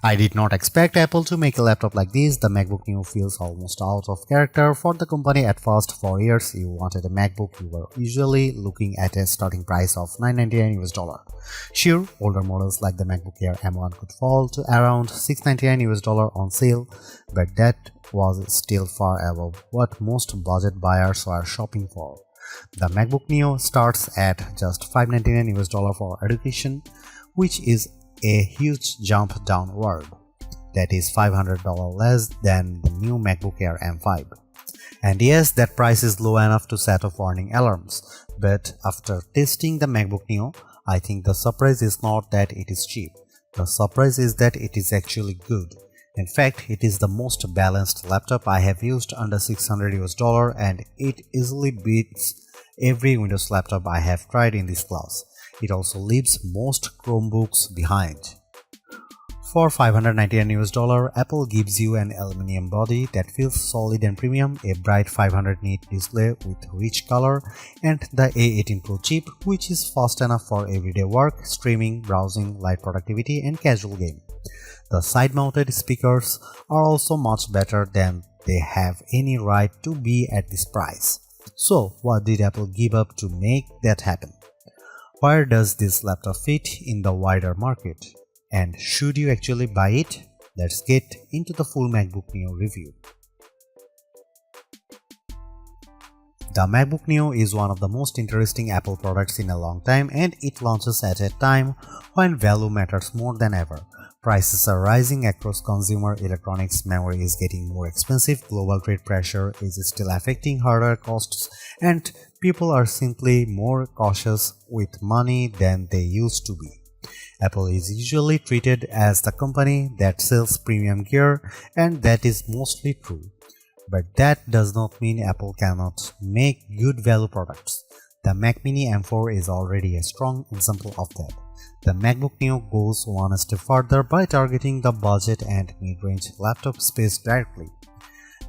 I did not expect Apple to make a laptop like this. The MacBook Neo feels almost out of character for the company. At first, for years you wanted a MacBook, you were usually looking at a starting price of $999 US. Sure, older models like the MacBook Air M1 could fall to around $699 US on sale, but that was still far above what most budget buyers were shopping for. The MacBook Neo starts at just $599 US for education, which is a huge jump downward. That is $500 less than the new MacBook Air M5. And yes, that price is low enough to set off warning alarms, but after testing the MacBook Neo, I think the surprise is not that it is cheap. The surprise is that it is actually good. In fact, it is the most balanced laptop I have used under $600 US, and it easily beats every Windows laptop I have tried in this class. It also leaves most Chromebooks behind. For $599 US, Apple gives you an aluminum body that feels solid and premium, a bright 500 nit display with rich color, and the A18 Pro chip, which is fast enough for everyday work, streaming, browsing, light productivity, and casual game. The side-mounted speakers are also much better than they have any right to be at this price. So, what did Apple give up to make that happen? Where does this laptop fit in the wider market? And should you actually buy it? Let's get into the full MacBook Neo review. The MacBook Neo is one of the most interesting Apple products in a long time, and it launches at a time when value matters more than ever. Prices are rising across consumer electronics, memory is getting more expensive, global trade pressure is still affecting hardware costs, and people are simply more cautious with money than they used to be. Apple is usually treated as the company that sells premium gear, and that is mostly true. But that does not mean Apple cannot make good value products. The Mac Mini M4 is already a strong example of that. The MacBook Neo goes one step further by targeting the budget and mid-range laptop space directly.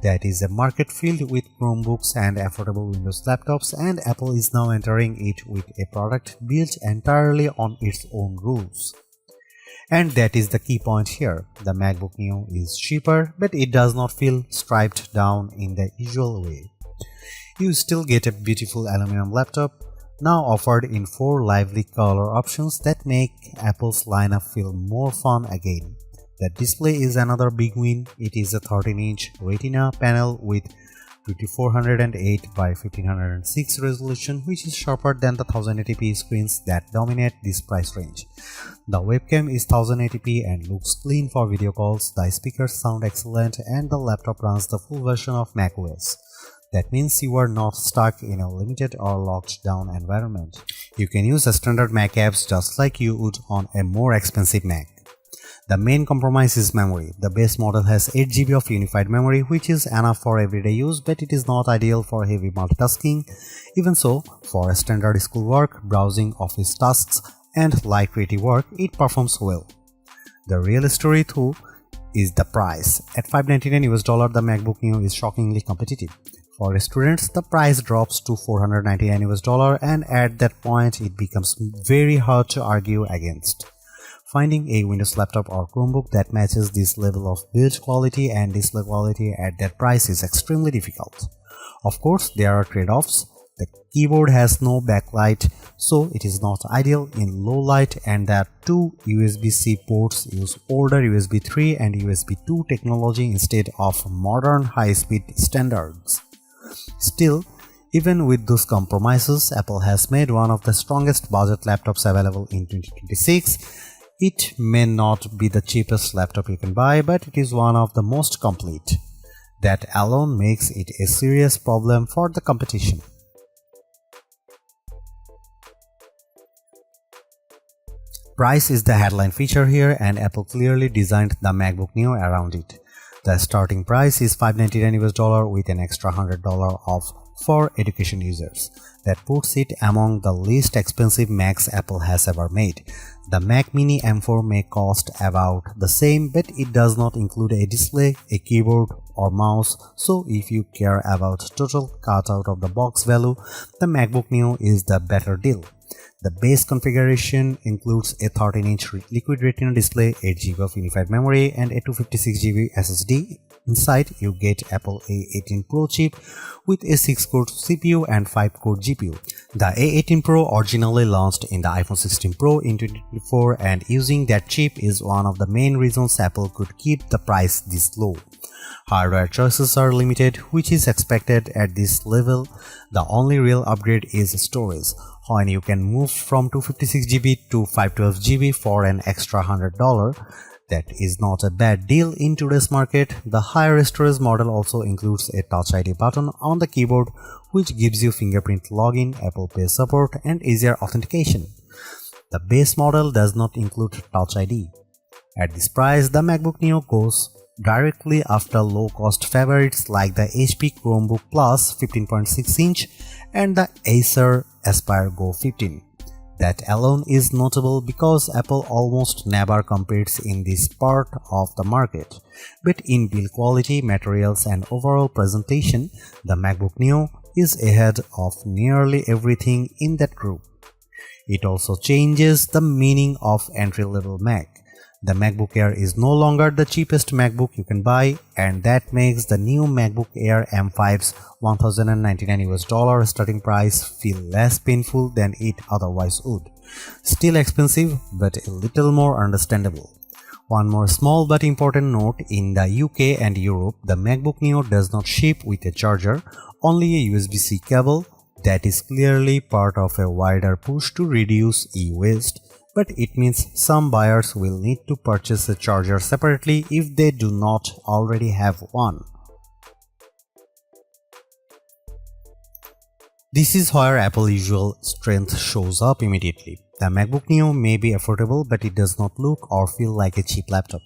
That is a market filled with Chromebooks and affordable Windows laptops, and Apple is now entering it with a product built entirely on its own rules. And that is the key point here. The MacBook Neo is cheaper, but it does not feel striped down in the usual way. You still get a beautiful aluminum laptop, now offered in 4 lively color options that make Apple's lineup feel more fun again. The display is another big win. It is a 13-inch Retina panel with 2408 by 1506 resolution, which is sharper than the 1080p screens that dominate this price range. The webcam is 1080p and looks clean for video calls, the speakers sound excellent, and the laptop runs the full version of macOS. That means you are not stuck in a limited or locked down environment. You can use standard Mac apps just like you would on a more expensive Mac. The main compromise is memory. The base model has 8GB of unified memory, which is enough for everyday use, but it is not ideal for heavy multitasking. Even so, for standard schoolwork, browsing, office tasks, and light creative work, it performs well. The real story though is the price. At $599 US, the MacBook Neo is shockingly competitive. For students, the price drops to $499 US, and at that point it becomes very hard to argue against. Finding a Windows laptop or Chromebook that matches this level of build quality and display quality at that price is extremely difficult. Of course, there are trade-offs. The keyboard has no backlight, so it is not ideal in low light, and the 2 USB-C ports use older USB 3 and USB 2 technology instead of modern high-speed standards. Still, even with those compromises, Apple has made one of the strongest budget laptops available in 2026. It may not be the cheapest laptop you can buy, but it is one of the most complete. That alone makes it a serious problem for the competition. Price is the headline feature here, and Apple clearly designed the MacBook Neo around it. The starting price is $599 US with an extra $100 off for education users. That puts it among the least expensive Macs Apple has ever made. The Mac Mini M4 may cost about the same, but it does not include a display, a keyboard, or mouse, so if you care about total cut out of the box value, the MacBook Neo is the better deal. The base configuration includes a 13-inch liquid retina display, 8GB of unified memory, and a 256GB SSD. Inside, you get Apple A18 Pro chip with a 6-core CPU and 5-core GPU. The A18 Pro originally launched in the iPhone 16 Pro in 2024, and using that chip is one of the main reasons Apple could keep the price this low. Hardware choices are limited, which is expected at this level. The only real upgrade is storage, when you can move from 256GB to 512GB for an extra $100. That is not a bad deal in today's market. The higher storage model also includes a Touch ID button on the keyboard, which gives you fingerprint login, Apple Pay support, and easier authentication. The base model does not include Touch ID. At this price, the MacBook Neo goes directly after low-cost favorites like the HP Chromebook Plus 15.6-inch and the Acer Aspire Go 15. That alone is notable because Apple almost never competes in this part of the market. But in build quality, materials, and overall presentation, the MacBook Neo is ahead of nearly everything in that group. It also changes the meaning of entry-level Mac. The MacBook Air is no longer the cheapest MacBook you can buy, and that makes the new MacBook Air M5's $1,099 starting price feel less painful than it otherwise would. Still expensive, but a little more understandable. One more small but important note: in the UK and Europe, the MacBook Neo does not ship with a charger, only a USB-C cable. That is clearly part of a wider push to reduce e-waste. But it means some buyers will need to purchase a charger separately if they do not already have one. This is where Apple's usual strength shows up immediately. The MacBook Neo may be affordable, but it does not look or feel like a cheap laptop.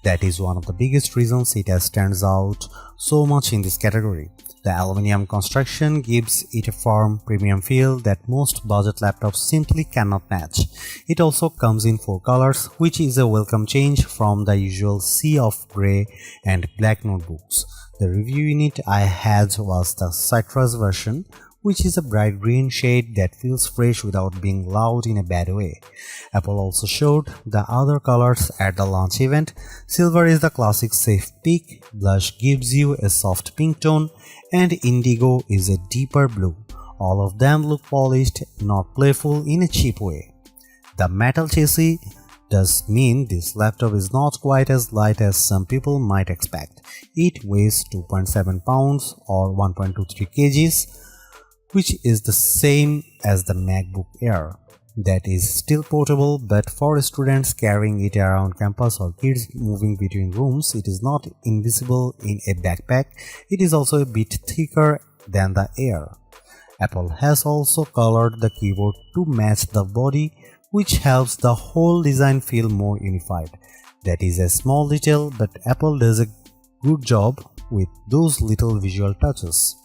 That is one of the biggest reasons it stands out so much in this category. The aluminum construction gives it a firm, premium feel that most budget laptops simply cannot match. It also comes in 4 colors, which is a welcome change from the usual sea of grey and black notebooks. The review unit I had was the citrus version, which is a bright green shade that feels fresh without being loud in a bad way. Apple also showed the other colors at the launch event. Silver is the classic safe pick, blush gives you a soft pink tone, and indigo is a deeper blue. All of them look polished, not playful in a cheap way. The metal chassis does mean this laptop is not quite as light as some people might expect. It weighs 2.7 pounds or 1.23 kgs, which is the same as the MacBook Air. That is still portable, but for students carrying it around campus or kids moving between rooms, it is not invisible in a backpack. It is also a bit thicker than the Air. Apple has also colored the keyboard to match the body, which helps the whole design feel more unified. That is a small detail, but Apple does a good job with those little visual touches.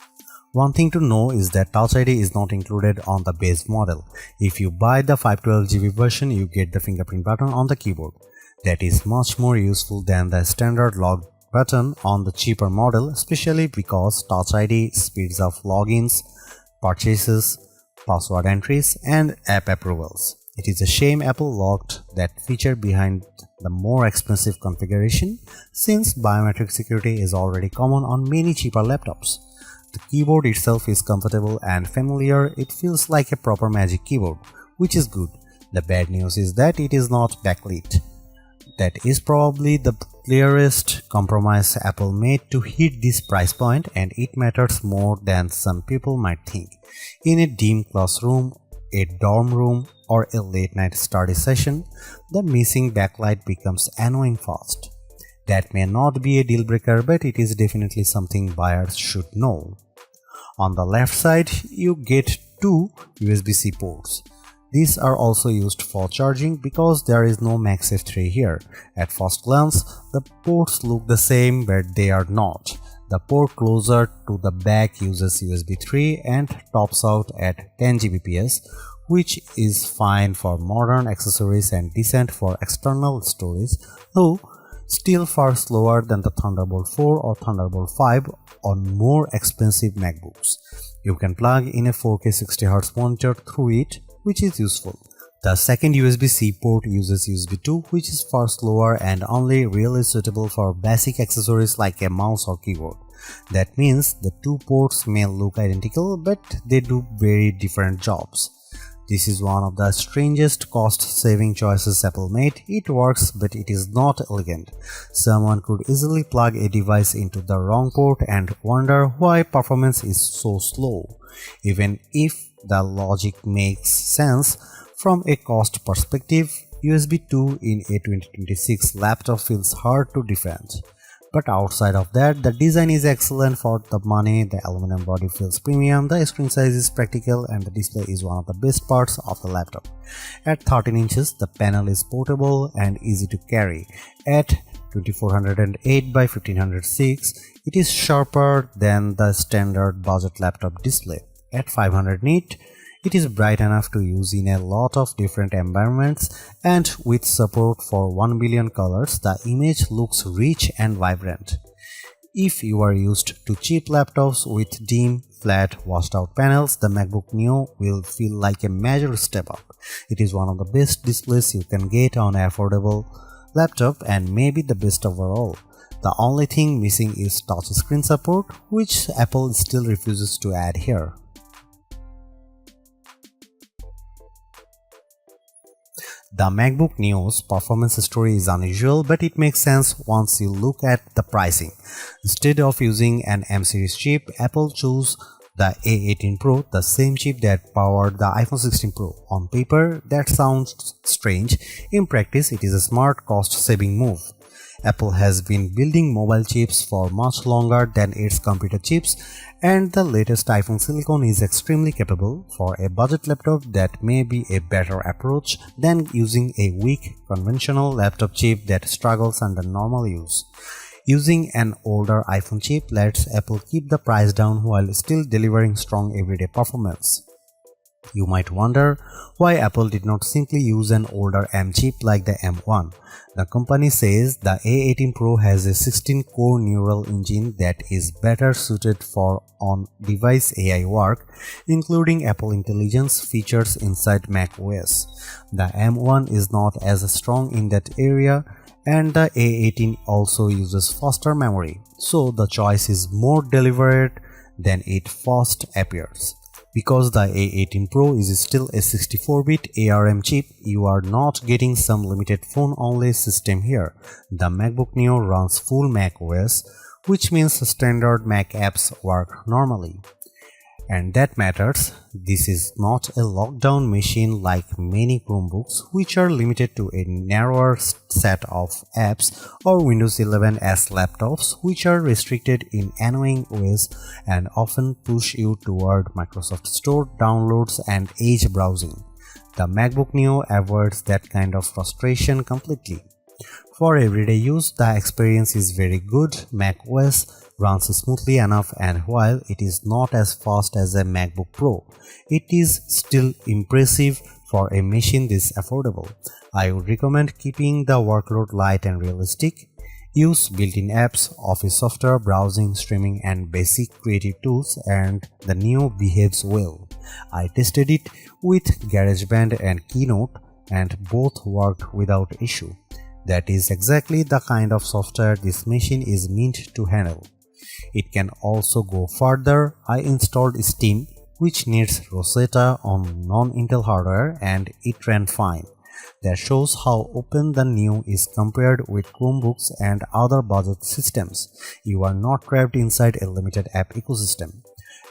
One thing to know is that Touch ID is not included on the base model. If you buy the 512GB version, you get the fingerprint button on the keyboard. That is much more useful than the standard log button on the cheaper model, especially because Touch ID speeds up logins, purchases, password entries, and app approvals. It is a shame Apple locked that feature behind the more expensive configuration, since biometric security is already common on many cheaper laptops. The keyboard itself is comfortable and familiar. It feels like a proper Magic Keyboard, which is good. The bad news is that it is not backlit. That is probably the clearest compromise Apple made to hit this price point, and it matters more than some people might think. In a dim classroom, a dorm room, or a late-night study session, the missing backlight becomes annoying fast. That may not be a deal breaker, but it is definitely something buyers should know. On the left side, you get 2 USB-C ports. These are also used for charging because there is no MagSafe 3 here. At first glance, the ports look the same, but they are not. The port closer to the back uses USB 3 and tops out at 10 Gbps, which is fine for modern accessories and decent for external storage, though still far slower than the Thunderbolt 4 or Thunderbolt 5 on more expensive MacBooks. You can plug in a 4K 60Hz monitor through it, which is useful. The second USB-C port uses USB 2, which is far slower and only really suitable for basic accessories like a mouse or keyboard. That means the two ports may look identical, but they do very different jobs. This is one of the strangest cost-saving choices Apple made. It works, but it is not elegant. Someone could easily plug a device into the wrong port and wonder why performance is so slow. Even if the logic makes sense, from a cost perspective, USB 2 in a 2026 laptop feels hard to defend. But outside of that, the design is excellent for the money, the aluminum body feels premium, the screen size is practical, and the display is one of the best parts of the laptop. At 13 inches, the panel is portable and easy to carry. At 2408 by 1506, it is sharper than the standard budget laptop display. At 500 nit, it is bright enough to use in a lot of different environments, and with support for 1 billion colors, the image looks rich and vibrant. If you are used to cheap laptops with dim, flat, washed-out panels, the MacBook Neo will feel like a major step up. It is one of the best displays you can get on an affordable laptop and maybe the best overall. The only thing missing is touchscreen support, which Apple still refuses to add here. The MacBook Neo's performance story is unusual, but it makes sense once you look at the pricing. Instead of using an M series chip, Apple chose the A18 Pro, the same chip that powered the iPhone 16 Pro. On paper, that sounds strange. In practice, it is a smart cost-saving move. Apple has been building mobile chips for much longer than its computer chips, and the latest iPhone silicon is extremely capable. For a budget laptop, that may be a better approach than using a weak conventional laptop chip that struggles under normal use. Using an older iPhone chip lets Apple keep the price down while still delivering strong everyday performance. You might wonder why Apple did not simply use an older M chip like the M1. The company says the A18 Pro has a 16-core neural engine that is better suited for on-device AI work, including Apple Intelligence features inside macOS. The M1 is not as strong in that area, and the A18 also uses faster memory, so the choice is more deliberate than it first appears. Because the A18 Pro is still a 64-bit ARM chip, you are not getting some limited phone-only system here. The MacBook Neo runs full macOS, which means standard Mac apps work normally. And that matters. This is not a lockdown machine like many Chromebooks, which are limited to a narrower set of apps, or Windows 11s laptops, which are restricted in annoying ways and often push you toward Microsoft Store downloads and Edge browsing. The MacBook Neo avoids that kind of frustration completely. For everyday use, the experience is very good. macOS runs smoothly enough, and while it is not as fast as a MacBook Pro, it is still impressive for a machine this affordable. I would recommend keeping the workload light and realistic. Use built-in apps, office software, browsing, streaming, and basic creative tools, and the Neo behaves well. I tested it with GarageBand and Keynote, and both worked without issue. That is exactly the kind of software this machine is meant to handle. It can also go further. I installed Steam, which needs Rosetta on non-Intel hardware, and it ran fine. That shows how open the Neo is compared with Chromebooks and other budget systems. You are not trapped inside a limited app ecosystem.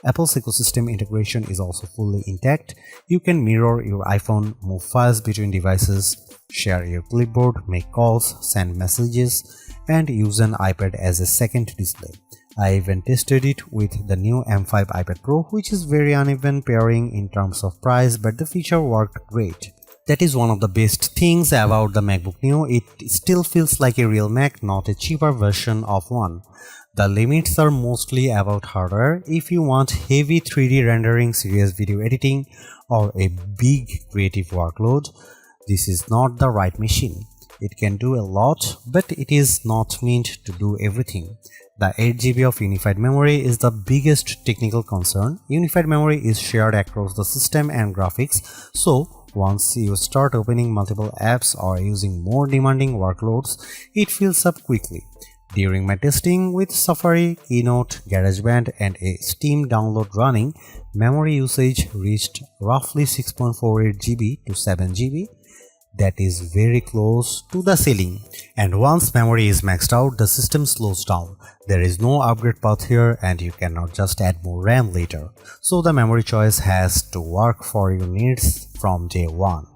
Apple's ecosystem integration is also fully intact. You can mirror your iPhone, move files between devices, share your clipboard, make calls, send messages, and use an iPad as a second display. I even tested it with the new M5 iPad Pro, which is very uneven pairing in terms of price, but the feature worked great. That is one of the best things about the MacBook Neo. It still feels like a real Mac, not a cheaper version of one. The limits are mostly about hardware. If you want heavy 3D rendering, serious video editing, or a big creative workload, this is not the right machine. It can do a lot, but it is not meant to do everything. The 8 GB of unified memory is the biggest technical concern. Unified memory is shared across the system and graphics, so once you start opening multiple apps or using more demanding workloads, it fills up quickly. During my testing with Safari, Keynote, GarageBand and a Steam download running, memory usage reached roughly 6.48 GB to 7 GB. That is very close to the ceiling. And once memory is maxed out, the system slows down. There is no upgrade path here and you cannot just add more RAM later. So the memory choice has to work for your needs from day one.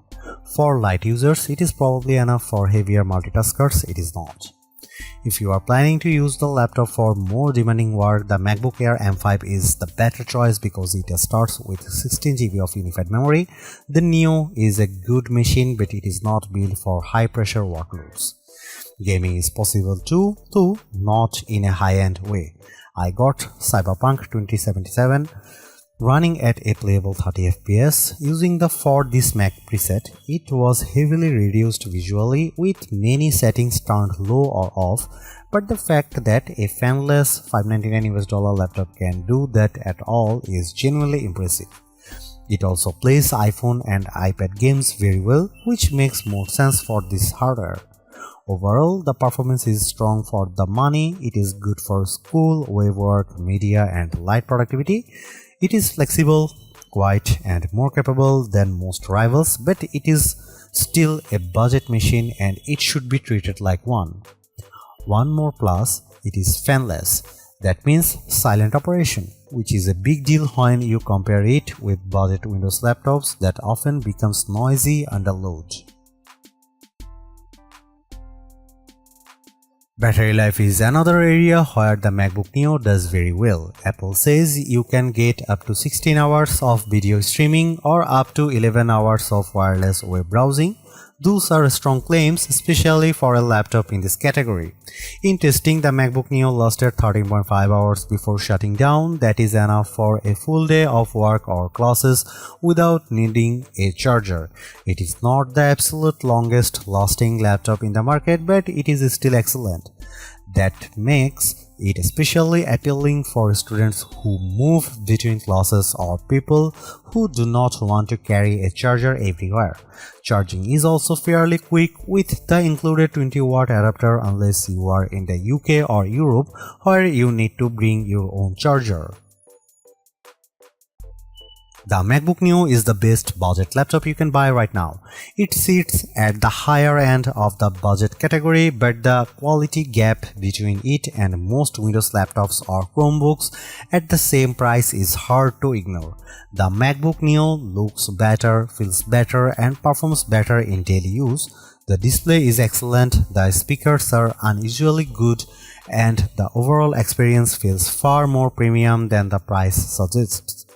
For light users, it is probably enough. For heavier multitaskers, it is not. If you are planning to use the laptop for more demanding work, the MacBook Air M5 is the better choice because it starts with 16 GB of unified memory. The Neo is a good machine, but it is not built for high-pressure workloads. Gaming is possible too, though not in a high-end way. I got Cyberpunk 2077 running at a playable 30 FPS using the For This Mac preset. It was heavily reduced visually with many settings turned low or off, but the fact that a fanless $599 laptop can do that at all is genuinely impressive. It also plays iPhone and iPad games very well, which makes more sense for this hardware. Overall, the performance is strong for the money. It is good for school, web work, media and light productivity. It is flexible, quiet and more capable than most rivals, but it is still a budget machine and it should be treated like one. One more plus, it is fanless. That means silent operation, which is a big deal when you compare it with budget Windows laptops that often becomes noisy under load. Battery life is another area where the MacBook Neo does very well. Apple says you can get up to 16 hours of video streaming or up to 11 hours of wireless web browsing. Those are strong claims, especially for a laptop in this category. In testing, the MacBook Neo lasted 13.5 hours before shutting down. That is enough for a full day of work or classes without needing a charger. It is not the absolute longest lasting laptop in the market, but it is still excellent. That makes it especially appealing for students who move between classes or people who do not want to carry a charger everywhere. Charging is also fairly quick with the included 20-watt adapter unless you are in the UK or Europe where you need to bring your own charger. The MacBook Neo is the best budget laptop you can buy right now. It sits at the higher end of the budget category, but the quality gap between it and most Windows laptops or Chromebooks at the same price is hard to ignore. The MacBook Neo looks better, feels better, and performs better in daily use. The display is excellent, the speakers are unusually good, and the overall experience feels far more premium than the price suggests.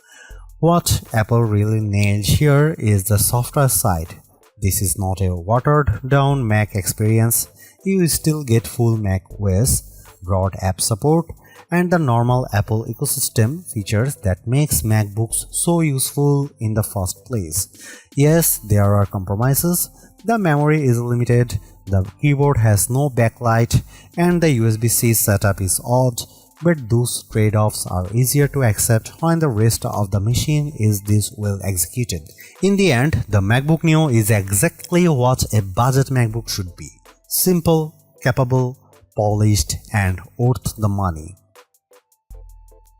What Apple really nailed here is the software side. This is not a watered-down Mac experience. You still get full Mac OS, broad app support, and the normal Apple ecosystem features that makes MacBooks so useful in the first place. Yes, there are compromises. The memory is limited, the keyboard has no backlight, and the USB-C setup is odd. But those trade-offs are easier to accept when the rest of the machine is this well executed. In the end, the MacBook Neo is exactly what a budget MacBook should be. Simple, capable, polished, and worth the money.